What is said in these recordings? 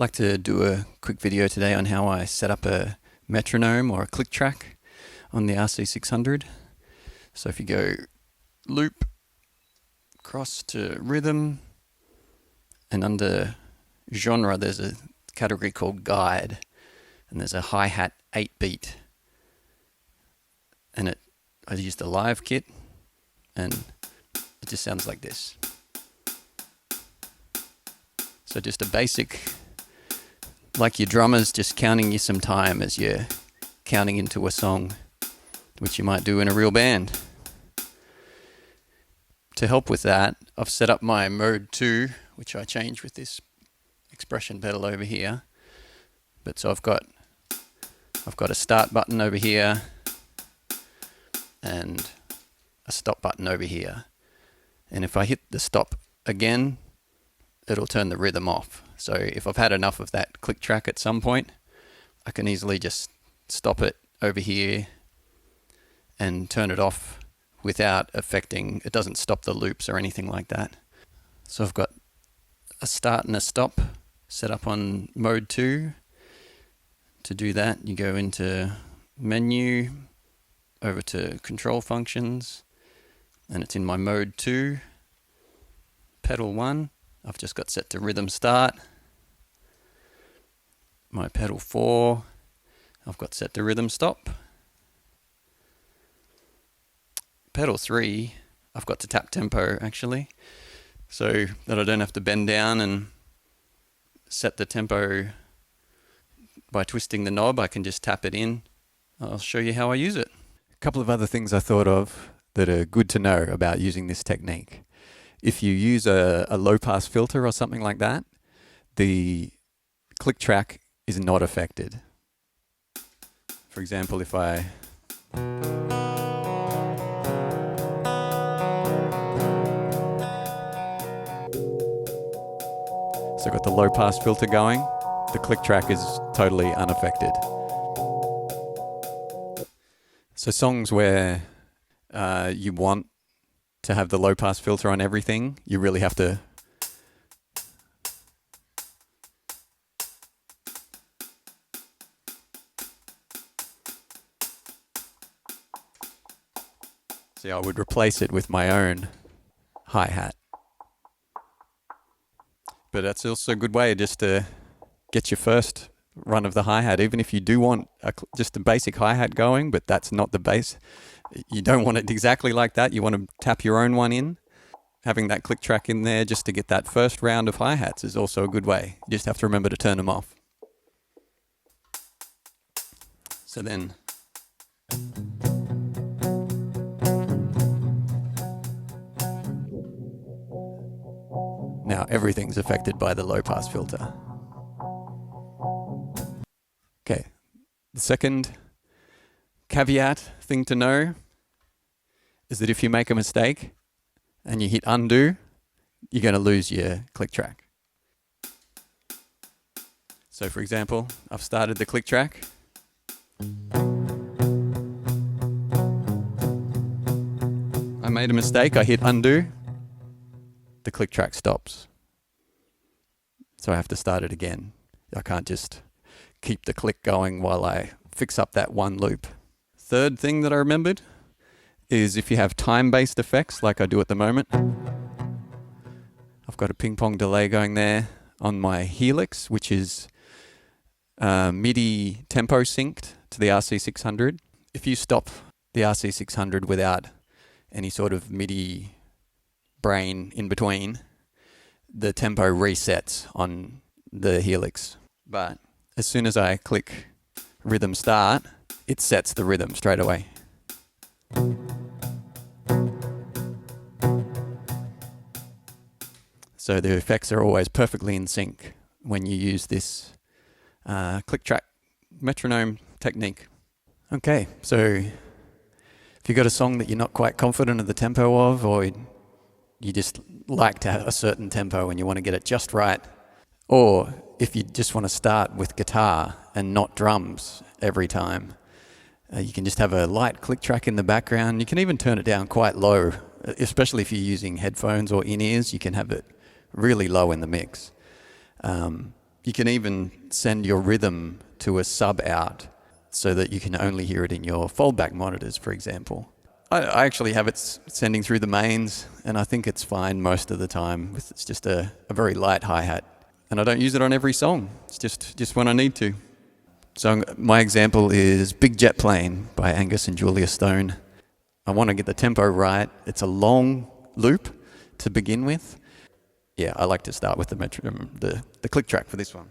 like to do a quick video today on how I set up a metronome or a click track on the RC600. So if you go loop, cross to rhythm, and under genre there's a category called guide, and there's a hi-hat 8-beat, and I used a live kit, and it just sounds like this. So just a basic, like your drummer's just counting you some time as you're counting into a song, which you might do in a real band. To help with that, I've set up my mode 2, which I change with this expression pedal over here. But so I've got a start button over here and a stop button over here. And if I hit the stop again, it'll turn the rhythm off. So if I've had enough of that click track at some point, I can easily just stop it over here and turn it off without affecting, it doesn't stop the loops or anything like that. So I've got a start and a stop set up on mode 2. To do that, you go into menu, over to control functions, and it's in my mode 2, pedal 1. I've just got set to rhythm start. My pedal 4, I've got set to rhythm stop. Pedal 3, I've got to tap tempo actually, so that I don't have to bend down and set the tempo by twisting the knob. I can just tap it in. I'll show you how I use it. A couple of other things I thought of that are good to know about using this technique. If you use a low-pass filter or something like that, the click track is not affected. For example, if I So I've got the low-pass filter going, the click track is totally unaffected. So songs where you want to have the low-pass filter on everything, you really have to see, I would replace it with my own hi-hat. But that's also a good way just to get your first run of the hi-hat. Even if you do want just a basic hi-hat going, but that's not the bass. You don't want it exactly like that. You want to tap your own one in. Having that click track in there just to get that first round of hi-hats is also a good way. You just have to remember to turn them off. So then now everything's affected by the low-pass filter. Okay, the second caveat thing to know is that if you make a mistake and you hit undo, you're going to lose your click track. So for example, I've started the click track. I made a mistake, I hit undo. The click track stops. So I have to start it again. I can't just keep the click going while I fix up that one loop. Third thing that I remembered is if you have time-based effects like I do at the moment. I've got a ping-pong delay going there on my Helix, which is MIDI tempo synced to the RC600. If you stop the RC600 without any sort of MIDI brain in between, the tempo resets on the Helix. But as soon as I click rhythm start, it sets the rhythm straight away. So the effects are always perfectly in sync when you use this click track metronome technique. Okay, so if you've got a song that you're not quite confident of the tempo of, or you just like to have a certain tempo and you want to get it just right, or if you just want to start with guitar and not drums every time, you can just have a light click track in the background. You can even turn it down quite low, especially if you're using headphones or in-ears. You can have it really low in the mix. You can even send your rhythm to a sub out so that you can only hear it in your foldback monitors, for example. I actually have it sending through the mains, and I think it's fine most of the time. It's just a very light hi-hat. And I don't use it on every song. It's just when I need to. So my example is Big Jet Plane by Angus and Julia Stone. I want to get the tempo right. It's a long loop to begin with. Yeah, I like to start with the metronome, the click track for this one.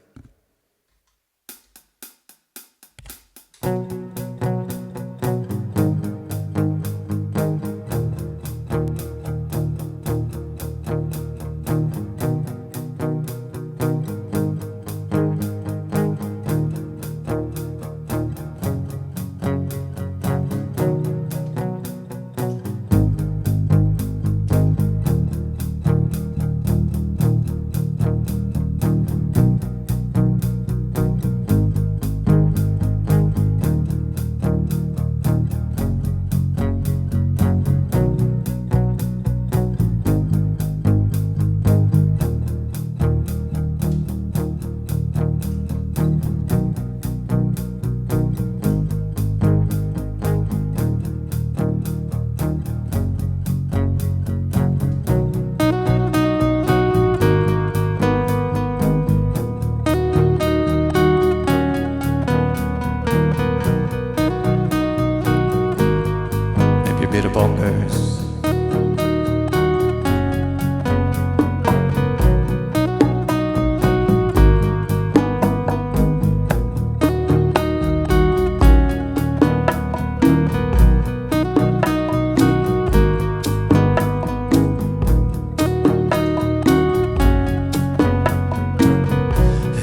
Bit of bongos.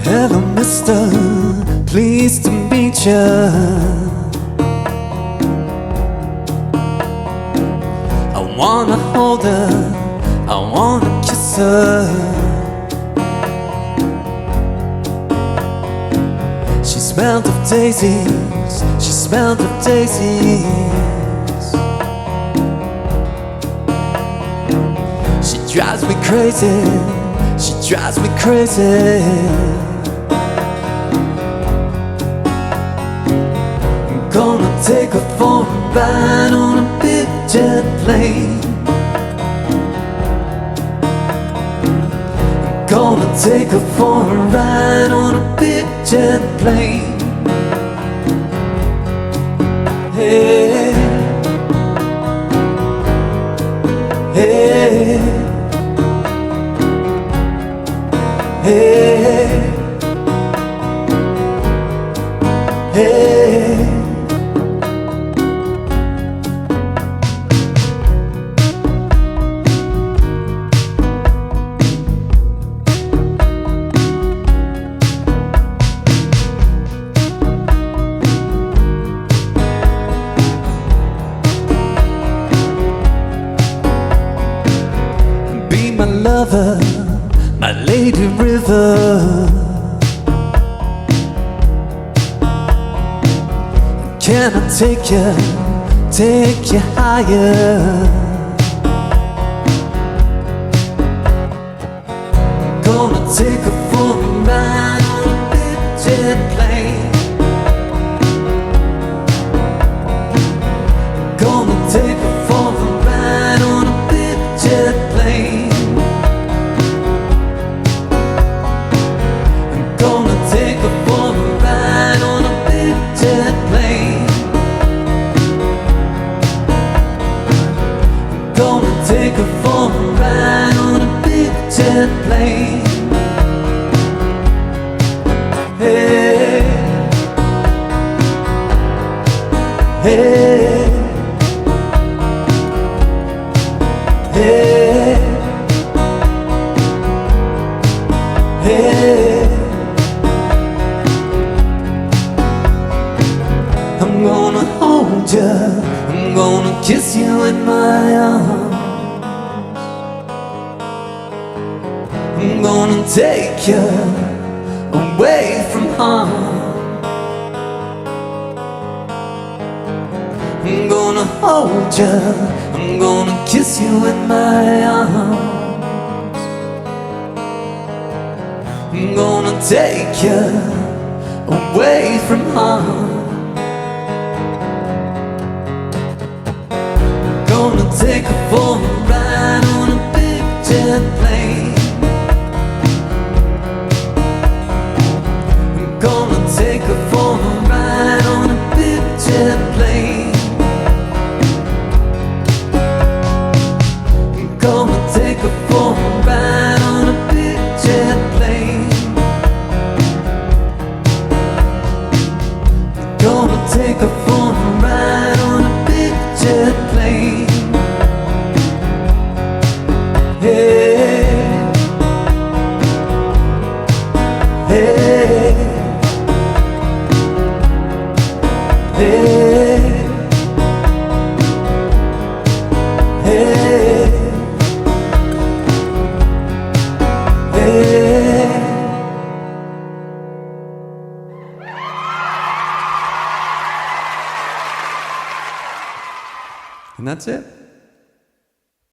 Hello, mister, pleased to meet ya. I wanna hold her, I wanna kiss her. She smelled of daisies, she smelled of daisies. She drives me crazy, she drives me crazy. I'm gonna take her for a ride on a big jet plane. I'm gonna take her for a ride on a big jet plane. Hey, hey, hey, hey. Be my lover, my lady river. Can I take you higher? Gonna take her for a ride on a big jet plane. Gonna take her for a ride on a big jet plane. I'm gonna take her for a ride on a big jet plane. I'm gonna take her for a ride on a big jet plane. Hey, hey, hey, hey. I'm gonna hold you, I'm gonna kiss you in my arms. I'm gonna take you away from harm. I'm gonna hold you, I'm gonna kiss you in my arms. I'm gonna take you away from home. Gonna take her for a ride on a big jet plane. I'm gonna take her for a ride on a big jet plane. I'm gonna take her for a ride on a big jet plane. I'm gonna take her for a ride on a big jet plane. Hey, hey, hey, hey, hey. And that's it.